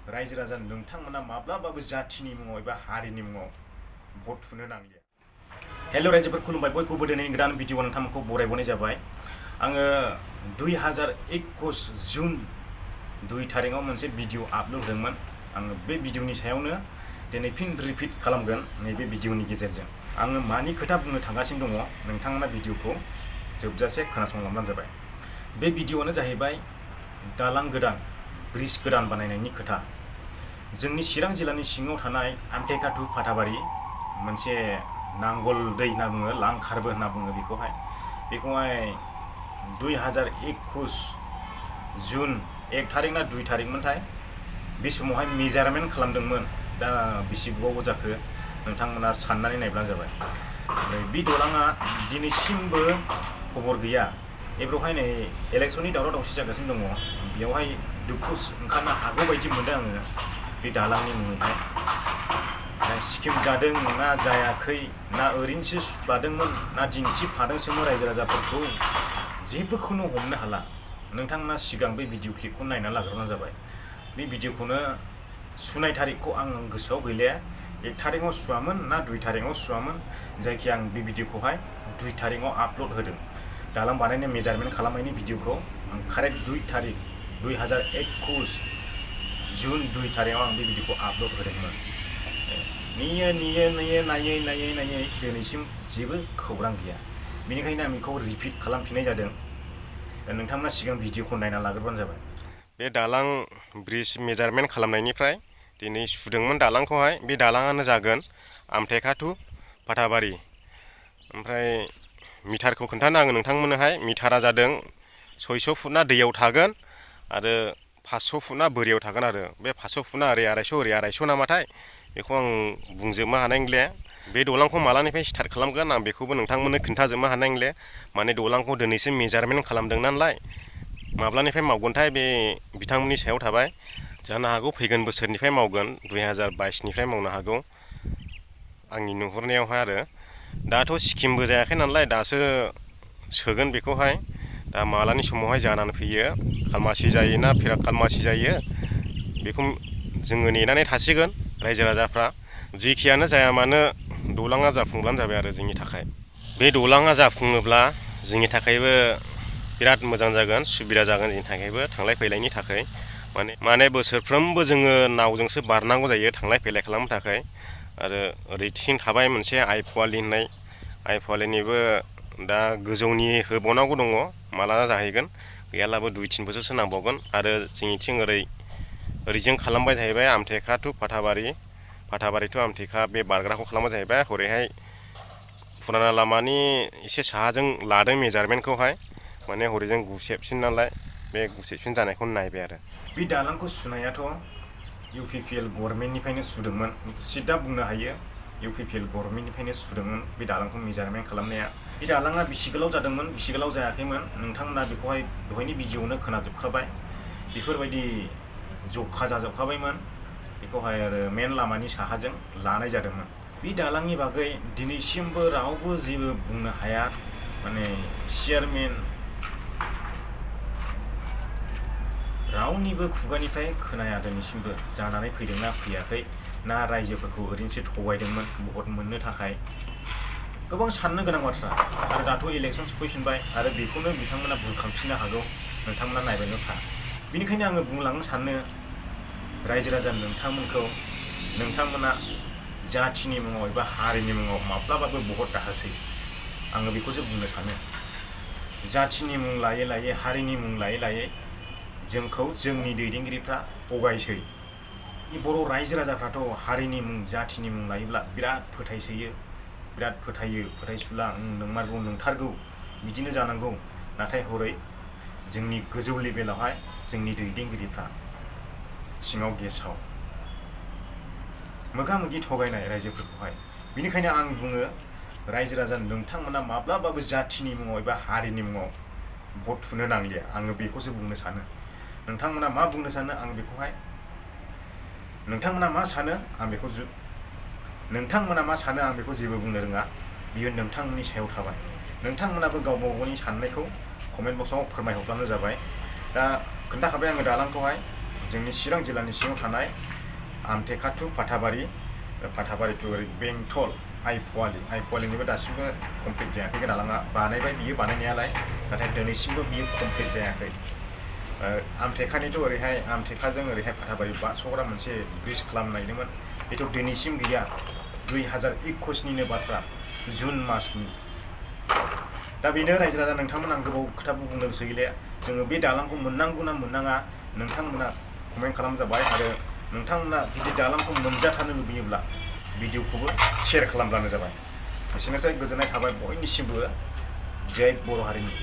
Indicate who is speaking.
Speaker 1: रायजो राजा नोंथांमोना माब्लाबाबो जाथिनि मुङाव एबा हारिनि मुङाव भट थुनो नांलिया। हेल' रायजोफोर खुलुमबाय, बयखौबो दिनै गोदान भिडिअ नोंथांमोनखौ बरायबावनाय जाबाय। आङो 2021 जुन 2 थारिखआव मोनसे भिडिअ आपल'ड होदोंमोन। आङो बे भिडिअनि सायावनो दिनै फिन रिपिट खालामगोन नैबे भिडिअनि गेजेरजों। आङो मानि खोथा बुंनो थांगासिनो दङ, नोंथांमोना भिडिअखौ जोबजासे खोनासंलांबानो जाबाय। बे भिडिअआनो जाहैबाय दालां गोदान, ब्रिज गोदान बानायनायनि खोथा। जोंनि चिरां जिल्लानि सिङाव थानाय आमटेका टु फाथाबारि मोनसे नांगल दै होनना बुङो, लांखारबो होनना बुङो बेखौहाय 2021 जुन 1 थारिख ना 2 थारिखमोनथाय, बे समावहाय मेजारमेन्ट खालामदोंमोन। दा बेसे गोबाव जाखो नोंथांमोना साननानै नायब्लानो जाबाय। बे दलाङा दिनैसिमबो खबर गैया। एब्रावहाय नै इलेक्सननि दावराव दावसि जागासिनो दङ, बेयावहाय दुखु ओंखारनो हागौ बायदि मोनदों आङो बे दालांनि मुङैहाय। स्किम जादों ना जायाखै, ना ओरैनोसो सुफ्लादोंमोन ना दिन्थिफादोंसोमोन रायजो राजाफोरखौ, जेबोखौनो हमनो हाला। नोंथांमोना सिगां बे भिडिअ क्लिपखौ नायनानै लाग्रोबानो जाबाय। बे भिडिअखौनो सुनाय थारिखखौ आं गोसोआव गैलिया, 1 थारिखआव सुवामोन ना 2 थारिखआव सुवामोन, जायखिया आं बे भिडिअखौहाय 2 थारिखआव आपल'ड होदों। दालां बानायनाय मेजारमेन्ट खालामनायनि भिडिअखौ आं कारेक्ट 2 थारिख 2021 जुन 2 थारिखआव आं बे भिडिअखौ आपल'ड होदोंमोन। नायै दिनैसिम जेबो खौरां गैया। बेनिखायनो आं बेखौ रिपिट खालामफिननाय जादों। नोंथांमोना सिगां भिडिअखौ नायना लाग्रोबानो जाबाय।
Speaker 2: बे दालां ब्रिज मेजारमेन्ट खालामनायनिफ्राय दिनै सुदोंमोन दालांखौहाय। बे दालाङानो जागोन आमटेका टु फाथाबारि। ओमफ्राय मिटारखौ खोन्थानो आङो नोंथांमोननोहाय। मिटारा जादों 600 फुटना दैयाव थागोन आरो 500 फुटना बोरियाव थागोन आरो। बे 500 फुटना ओरै 250 ओरै 250 नामाथाय, बेखौ आं बुंजोबनो हानाय नंलिया। बे दलांखौ मालानिफ्राय स्टार्ट खालामगोन आं बेखौबो नोंथांमोननो खोन्थाजोबनो हानाय नंलिया। माने दलांखौ दिनैसो मेजारमेन्ट खालामदों नालाय, माब्लानिफ्राय मावगोनथाय बे बिथांमोननि सायाव थाबाय। जानो हागौ फैगोन बोसोरनिफ्राय मावगोन, 2022निफ्राय मावनो हागौ आंनि नुहुरनायावहाय आरो। दाथ' स्किमबो जायाखै नालाय, दासो सोगोन बेखौहाय। दा मालानि समावहाय जानानै फैयो, खालमासि जायो ना फेरा खालमासि जायो, बेखौ जोङो नेनानै थासिगोन रायजो राजाफ्रा। जेखियानो जाया मानो दलाङा जाफुंब्लानो जाबाय आरो जोंनि थाखाय। बे दलाङा जाफुङोब्ला जोंनि थाखायबो बिराद मोजां जागोन, सुबिदा जागोन जोंनि थाखायबो थांलाय फैलायनि थाखाय। माने बोसोरफ्रोमबो जोङो नावजोंसो बारनांगौ जायो थांलाय फैलाय खालामनो थाखाय। आरो ओरैथिं थाबाय मोनसे आइपुवालि होननाय, आइपुवालिनिबो दा गोजौनि होबावनांगौ दङ, माला जाहैगोन। गैयालाबो 2-3 बोसोरसो नांबावगोन। आरो जोंनिथिं ओरैजों खालामबाय जाहैबाय आमटेका टु फाथाबारि, फाथाबारि टु आमटेका, बे बारग्राखौ खालामबाय जाहैबाय। हरैहाय फुराना लामानि एसे साहाजों लादों मेजारमेन्टखौहाय, माने हरैजों गुसेबसिन नालाय, बे गुसेबसिन जानायखौ नायबाय आरो।
Speaker 1: बे दालांखौ सुनायाथ' UPPL गभर्नमेन्टनिफ्रायनो सुदोंमोन, सिदा बुंनो हायो UPPL गभर्नमेन्टनिफ्रायनो सुदोंमोन बे दालांखौ मेजारमेन्ट खालामनाया। बे दालाङा बेसे गोलाव जादोंमोन बेसे गोलाव जायाखैमोन नोंथांमोना बेखौहाय दहायनि भिडिअआवनो खोनाजोबखाबाय। बेफोरबायदि जखा जाजोबखाबायमोन। बेखौहाय आरो मेन लामानि साहाजों लानाय जादोंमोन। बे दालांनि बागै दिनैसिमबो रावबो जेबो बुंनो हाया। माने चेयारमेन रावनिबो खुगानिफ्राय खोनाया दिनैसिमबो जानानै फैदोंना फैयाखै, ना रायजोफोरखौ ओरैनोसो थगायदोंमोन भट मोननो थाखाय। गोबां साननो गोनां बाथ्रा। आरो दाथ' इलेक्सन सफैफिनबाय आरो बेखौनो बिथांमोना बुरखांफिननो हागौ, नोंथांमोना नायबायल' था। बेनिखायनो आङो बुंलांनो सानो रायजो राजा नोंथांमोना जाथिनि मुङाव एबा हारिनि मुङाव माब्लाबाबो भट दाहोसै। आङो बेखौसो बुंनो सानो। जाथिनि मुं लायै लायै, हारिनि मुं लायै लायै जोंखौ जोंनि दैदेनगिरिफ्रा थगायसै। बर' रायजो राजाफ्राथ' हारिनि मुं जाथिनि मुं लायोब्ला बिराद फोथायसोयो, बिराद फोथायो, फोथायसुला, नंमारगौ नंथारगौ बिदिनो जानांगौ। नाथाय हरै जोंनि गोजौ लेभेलावहाय जोंनि दैदेनगिरिफ्रा सिङाव गेसाव मोगा मोगि थगायनाय रायजोफोरखौहाय। बेनिखायनो आं बुङो रायजो राजा नोंथांमोना माब्लाबाबो जाथिनि मुङाव एबा हारिनि मुङाव भट थुनो नांलिया। आङो बेखौसो बुंनो सानो। नोंथांमोना मा बुंनो सानो आं बेखौहाय, नोंथांमोना मा सानो आं बेखौ जेबो बुंनो रोङा। बियो नोंथांमोननि सायाव थाबाय। नोंथांमोनाबो गावबा गावनि साननायखौ कमेन्ट बक्सआव फोरमायहरब्लानो जाबाय। दा खोन्थाखाबाय आङो दालांखौहाय जोंनि चिरां जिल्लानि सिङाव थानाय आमथेखा टु फाथाबारि टु बेंटल आइपुवालिनिबो दासिमबो कमप्लिट जायाखै दालाङा बानायबाय बियो बानायनायालाय नाथाय दिनैसिमबो बियो कमप्लिट जायाखै आमथेखानिथ' ओरैहाय आमथेखाजों ओरैहाय फाथाबारि बारस'ग्रा मोनसे ब्रिज खालामनायदोंमोन बेथ' दिनैसिम गैया 2021निनो बाथ्रा जुन मासनि दा बेनो रायजो राजा नोंथांमोन आं गोबाव खोथा बुंदोंसो गैले जोङो बे दालांखौ मोननांगौ ना मोननाङा नोंथांमोना कमेन्ट खालामजाबाय आरो नोंथांमोना जुदि दालांखौ मोनजाथारनो लुबैयोब्ला भिडिअखौबो शेयार खालामब्लानो जाबाय एसेनोसै गोजोननाय थाबाय बयनिसिमबो जय बर' हारिनि